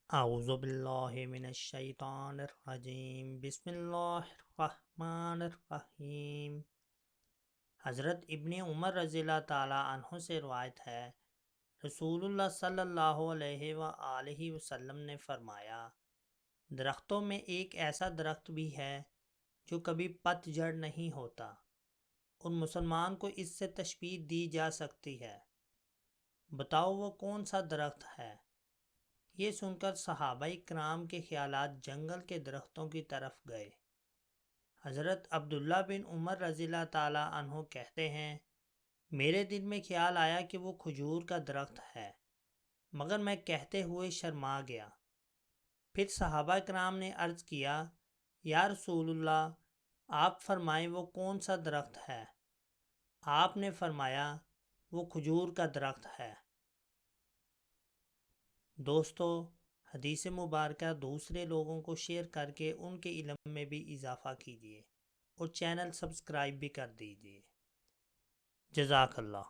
اعوذ باللہ من الشیطان الرجیم، بسم اللہ الرحمن الرحیم۔ حضرت ابن عمر رضی اللہ تعالی عنہ سے روایت ہے، رسول اللہ صلی اللہ علیہ وآلہ وسلم نے فرمایا، درختوں میں ایک ایسا درخت بھی ہے جو کبھی پت جھڑ نہیں ہوتا، اور مسلمان کو اس سے تشبیہ دی جا سکتی ہے، بتاؤ وہ کون سا درخت ہے؟ یہ سن کر صحابہ کرام کے خیالات جنگل کے درختوں کی طرف گئے۔ حضرت عبداللہ بن عمر رضی اللہ تعالی عنہ کہتے ہیں، میرے دل میں خیال آیا کہ وہ کھجور کا درخت ہے، مگر میں کہتے ہوئے شرما گیا۔ پھر صحابہ کرام نے عرض کیا، یا رسول اللہ، آپ فرمائیں وہ کون سا درخت ہے؟ آپ نے فرمایا، وہ کھجور کا درخت ہے۔ دوستو، حدیث مبارکہ دوسرے لوگوں کو شیئر کر کے ان کے علم میں بھی اضافہ کیجیے، اور چینل سبسکرائب بھی کر دیجیے۔ جزاک اللہ۔